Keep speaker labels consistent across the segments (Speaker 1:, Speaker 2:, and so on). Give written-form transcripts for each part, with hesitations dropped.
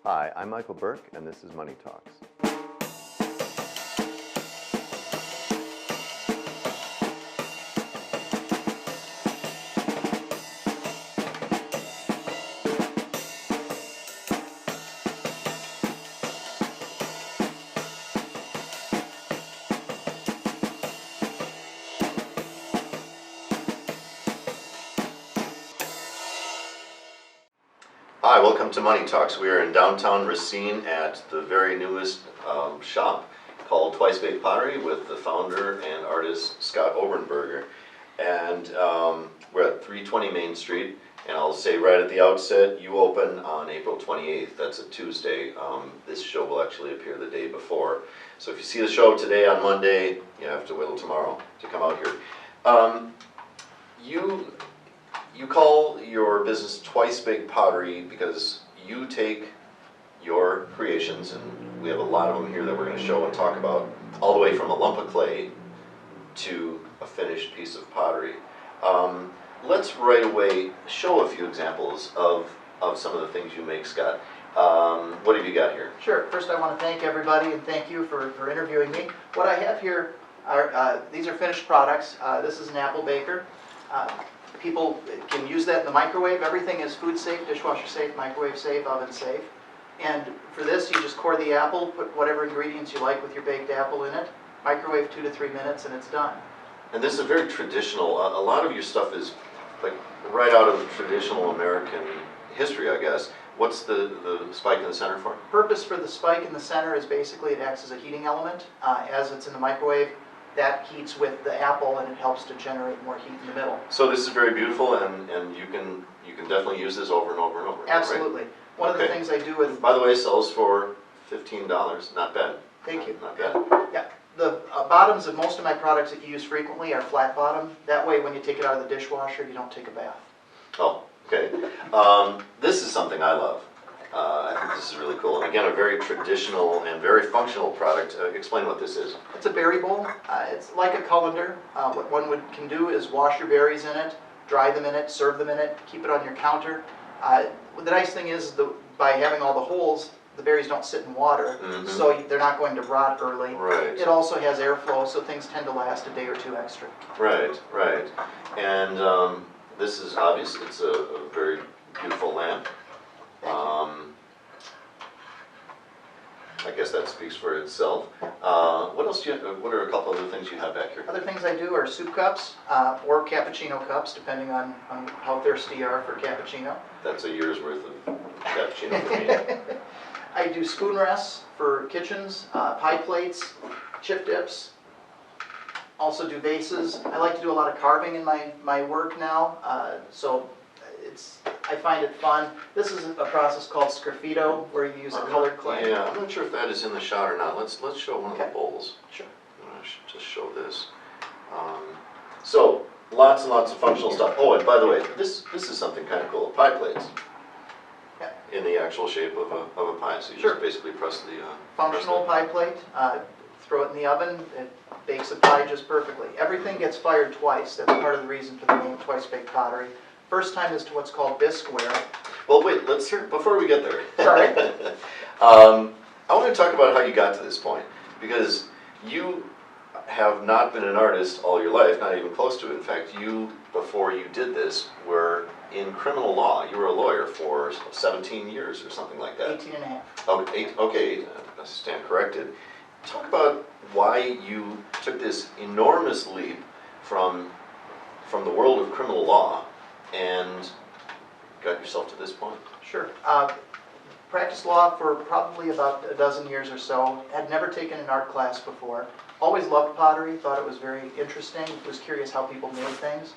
Speaker 1: Hi, I'm Michael Burke, and this is Money Talks.
Speaker 2: Hi, welcome to Money Talks. We are in downtown Racine at the very newest shop called Twice Baked Pottery with the founder and artist Scott Obernberger. And we're at 320 Main Street. And I'll say right at the outset, you open on April 28th. That's a Tuesday. This show will actually appear the day before. So if you see the show today on Monday, you have to wait till tomorrow to come out here. You call your business Twice Baked Pottery because you take your creations, and we have a lot of them here that we're going to show and talk about, all the way from a lump of clay to a finished piece of pottery. Let's right away show a few examples of some of the things you make, Scott. What have you got here?
Speaker 3: Sure. First I want to thank everybody and thank you for interviewing me. What I have here are, these are finished products. This is an apple baker. People can use that in the microwave. Everything is food safe, dishwasher safe, microwave safe, oven safe. And for this, you just core the apple, put whatever ingredients you like with your baked apple in it, microwave 2 to 3 minutes, and it's done.
Speaker 2: And this is very traditional. A lot of your stuff is like right out of traditional American history, I guess. What's the spike in the center for?
Speaker 3: Purpose for the spike in the center is basically it acts as a heating element. As it's in the microwave, that heats with the apple and it helps to generate more heat in the middle.
Speaker 2: So this is very beautiful, and you can definitely use this over and over and over.
Speaker 3: Absolutely.
Speaker 2: Right?
Speaker 3: One of the things I do with...
Speaker 2: By the way, it sells for $15. Not bad.
Speaker 3: Thank you.
Speaker 2: Not bad.
Speaker 3: Yeah. The bottoms of most of my products that you use frequently are flat bottom. That way when you take it out of the dishwasher, you don't take a bath.
Speaker 2: Oh, okay. This is something I love. I think this is really cool. And again, a very traditional and very functional product. Explain what this is.
Speaker 3: It's a berry bowl. It's like a colander. What one can do is wash your berries in it, dry them in it, serve them in it, keep it on your counter. The nice thing is by having all the holes, the berries don't sit in water, so they're not going to rot early.
Speaker 2: Right.
Speaker 3: It also has airflow, so things tend to last a day or two extra.
Speaker 2: Right, right. And this is obvious. It's a very beautiful lamp. I guess that speaks for itself. What else do you? What are a couple other things you have back here?
Speaker 3: Other things I do are soup cups or cappuccino cups, depending on how thirsty you are for cappuccino.
Speaker 2: That's a year's worth of cappuccino for me.
Speaker 3: I do spoon rests for kitchens, pie plates, chip dips. Also do vases. I like to do a lot of carving in my work now, so I find it fun. This is a process called sgraffito, where you use a colored clay.
Speaker 2: Yeah, I'm not sure if that is in the shot or not. Let's show one of the bowls.
Speaker 3: Sure.
Speaker 2: I should just show this. So lots and lots of functional stuff. Oh, and by the way, this is something kind of cool. Pie plates.
Speaker 3: Yeah.
Speaker 2: In the actual shape of a pie. So you just basically press the
Speaker 3: functional pie plate. Throw it in the oven. It bakes a pie just perfectly. Everything gets fired twice. That's part of the reason for the name Twice Baked Pottery. First time is to what's called bisque ware.
Speaker 2: Well, wait, let's hear, before we get there.
Speaker 3: Sorry.
Speaker 2: I want to talk about how you got to this point, because you have not been an artist all your life, not even close to it. In fact, you, before you did this, were in criminal law. You were a lawyer for 17 years or something like that.
Speaker 3: 18 and a half.
Speaker 2: Oh, okay, I stand corrected. Talk about why you took this enormous leap from the world of criminal law and got yourself to this point.
Speaker 3: Sure. Practiced law for probably about a dozen years or so. Had never taken an art class before. Always loved pottery, thought it was very interesting, was curious how people made things.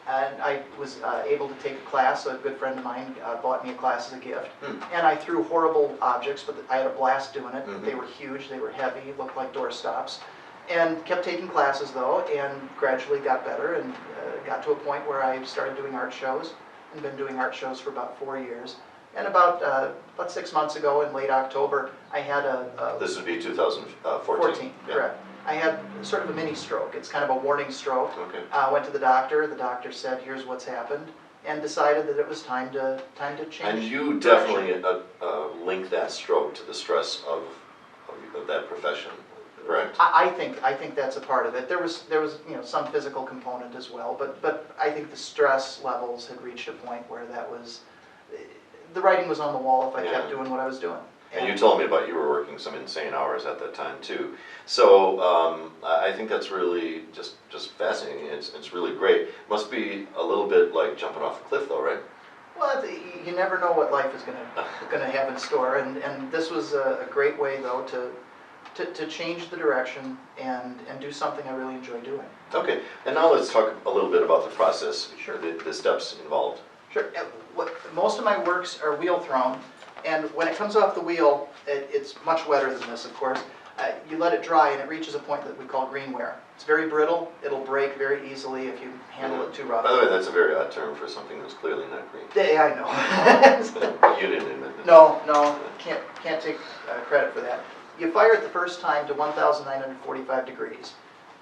Speaker 3: And I was able to take a class. A good friend of mine bought me a class as a gift. And I threw horrible objects, but I had a blast doing it. They were huge, they were heavy, looked like doorstops. And kept taking classes though, and gradually got better and got to a point where I started doing art shows, and been doing art shows for about 4 years. And about 6 months ago, in late October, I had a
Speaker 2: This would be 2014.
Speaker 3: 14, correct. I had sort of a mini stroke. It's kind of a warning stroke.
Speaker 2: Okay.
Speaker 3: Went to the doctor. The doctor said, here's what's happened. and decided that it was time to change.
Speaker 2: And you
Speaker 3: direction.
Speaker 2: definitely link that stroke to the stress of that profession, correct?
Speaker 3: I think that's a part of it. There was some physical component as well, but I think the stress levels had reached a point where that was, the writing was on the wall if I kept doing what I was doing.
Speaker 2: And you told me about you were working some insane hours at that time too. So I think that's really just fascinating. It's really great. Must be a little bit like jumping off a cliff though, right?
Speaker 3: Well, you never know what life is gonna have in store, and this was a great way though to change the direction and do something I really enjoy doing.
Speaker 2: Okay, and now let's talk a little bit about the process,
Speaker 3: Sure.
Speaker 2: the steps involved.
Speaker 3: Sure. Most of my works are wheel thrown, and when it comes off the wheel, it's much wetter than this, of course. You let it dry, and it reaches a point that we call green ware. It's very brittle. It'll break very easily if you handle it too rough.
Speaker 2: By the way, that's a very odd term for something that's clearly not green.
Speaker 3: Yeah, I know.
Speaker 2: You didn't admit that.
Speaker 3: No, can't take credit for that. You fire it the first time to 1,945 degrees,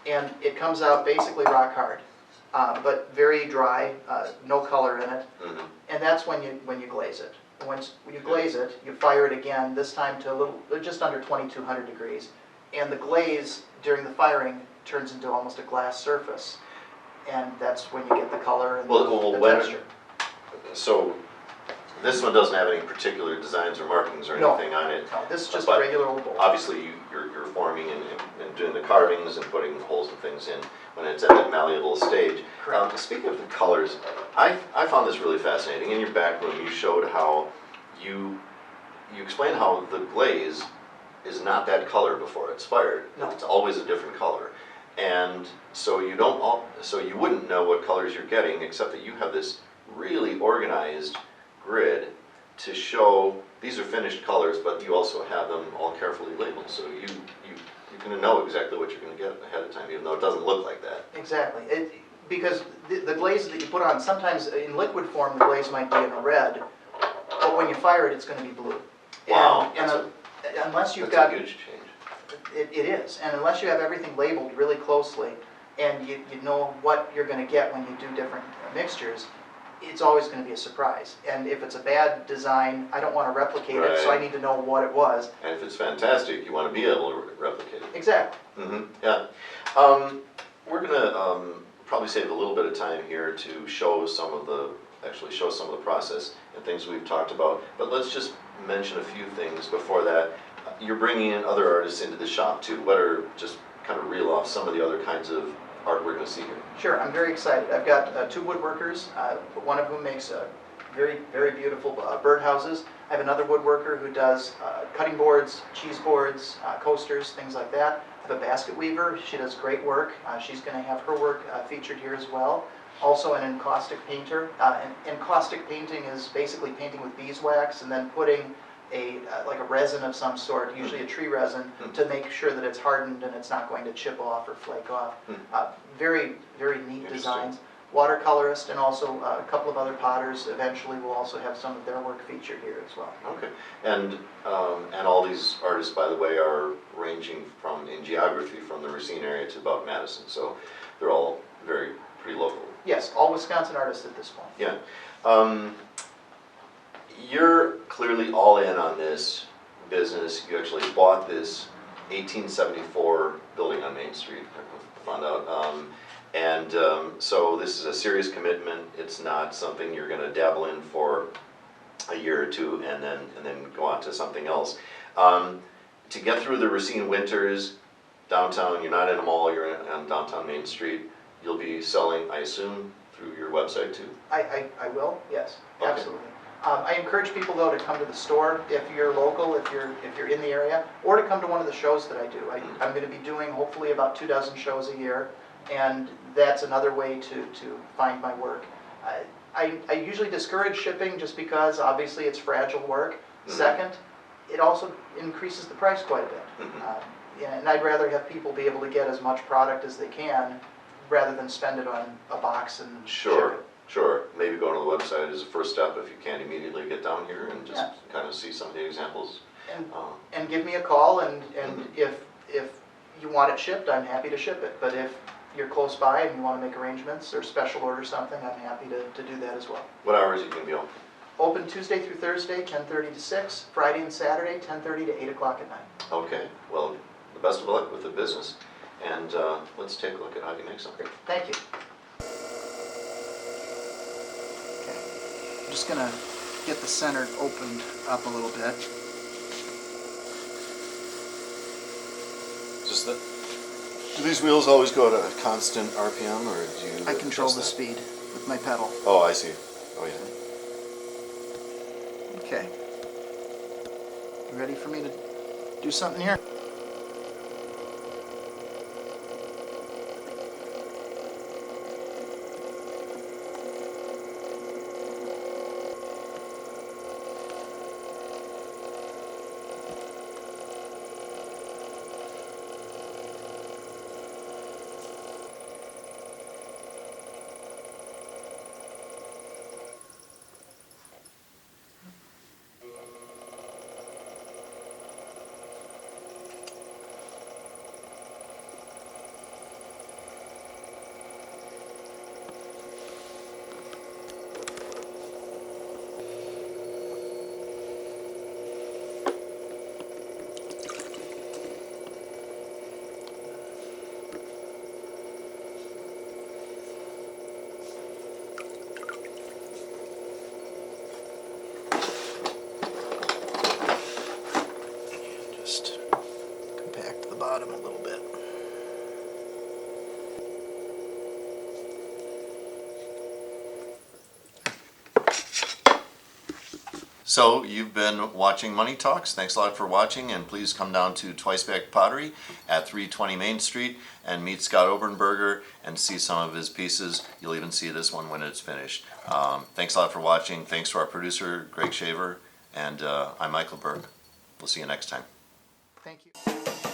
Speaker 3: and it comes out basically rock hard, but very dry, no color in it, and that's when you glaze it. Once you glaze it, you fire it again, this time to just under 2,200 degrees, and the glaze during the firing turns into almost a glass surface, and that's when you get the color and the texture.
Speaker 2: So this one doesn't have any particular designs or markings or anything on it.
Speaker 3: No, this is just
Speaker 2: but
Speaker 3: a regular old bowl.
Speaker 2: Obviously, you're forming and doing the carvings and putting holes and things in when it's at that malleable stage.
Speaker 3: Correct.
Speaker 2: Speaking of the colors, I found this really fascinating. In your back room, you showed how you explained how the glaze is not that color before it's fired.
Speaker 3: No.
Speaker 2: It's always a different color, and so you wouldn't know what colors you're getting, except that you have this really organized grid to show these are finished colors, but you also have them all carefully labeled, so you're going to know exactly what you're going to get ahead of time, even though it doesn't look like that.
Speaker 3: Exactly, because the glaze that you put on, sometimes in liquid form the glaze might be in a red, but when you fire it, it's going to be blue.
Speaker 2: Wow,
Speaker 3: Unless you've
Speaker 2: that's
Speaker 3: got
Speaker 2: a huge change.
Speaker 3: It is, and unless you have everything labeled really closely, and you know what you're going to get when you do different mixtures, it's always going to be a surprise. And if it's a bad design, I don't want to replicate it, so I need to know what it was.
Speaker 2: And if it's fantastic, you want to be able to replicate it.
Speaker 3: Exactly.
Speaker 2: Yeah. We're going to probably save a little bit of time here to show some of the process and things we've talked about. But let's just mention a few things before that. You're bringing in other artists into the shop too. What are, just kind of reel off some of the other kinds of art we're going to see here?
Speaker 3: Sure, I'm very excited. I've got two woodworkers, one of whom makes very, very beautiful birdhouses. I have another woodworker who does cutting boards, cheese boards, coasters, things like that. I have a basket weaver. She does great work. She's going to have her work featured here as well. Also an encaustic painter. Encaustic painting is basically painting with beeswax and then putting like a resin of some sort, usually a tree resin, to make sure that it's hardened and it's not going to chip off or flake off. Very, very neat designs. Watercolorist and also a couple of other potters eventually will also have some of their work featured here as well.
Speaker 2: Okay, and all these artists, by the way, are ranging in geography from the Racine area to about Madison, so they're all pretty local.
Speaker 3: Yes, all Wisconsin artists at this point.
Speaker 2: Yeah. You're clearly all in on this business. You actually bought this 1874 building on Main Street, I found out. So this is a serious commitment. It's not something you're going to dabble in for a year or two and then go on to something else. To get through the Racine winters, downtown, you're not in a mall, you're on downtown Main Street. You'll be selling, I assume, through your website too?
Speaker 3: I will, yes,
Speaker 2: Okay.
Speaker 3: absolutely. I encourage people though to come to the store if you're local, if you're in the area, or to come to one of the shows that I do. I'm going to be doing hopefully about 24 shows a year, and that's another way to find my work. I usually discourage shipping just because obviously it's fragile work. Second, it also increases the price quite a bit. And I'd rather have people be able to get as much product as they can rather than spend it on a box and ship it.
Speaker 2: Sure. Maybe going to the website is the first step if you can't immediately get down here and just kind of see some of the examples.
Speaker 3: And give me a call, and if you want it shipped, I'm happy to ship it. But if you're close by and you want to make arrangements or special order something, I'm happy to do that as well.
Speaker 2: What hours are you gonna be open?
Speaker 3: Open Tuesday through Thursday, 10:30 to 6, Friday and Saturday, 10:30 to 8 o'clock at night.
Speaker 2: Okay, well, the best of luck with the business, and let's take a look at how you make something.
Speaker 3: Thank you. Okay, I'm just gonna get the center opened up a little bit.
Speaker 2: Just that. Do these wheels always go at a constant RPM, or do you?
Speaker 3: I control
Speaker 2: adjust
Speaker 3: the
Speaker 2: that?
Speaker 3: speed with my pedal.
Speaker 2: Oh, I see. Oh, yeah.
Speaker 3: Okay. You ready for me to do something here? Just compact the bottom a little bit.
Speaker 2: So you've been watching Money Talks. Thanks a lot for watching, and please come down to Twice Baked Pottery at 320 Main Street and meet Scott Obernberger and see some of his pieces. You'll even see this one when it's finished. Thanks a lot for watching. Thanks to our producer, Greg Shaver, and I'm Michael Burke. We'll see you next time.
Speaker 3: Thank you.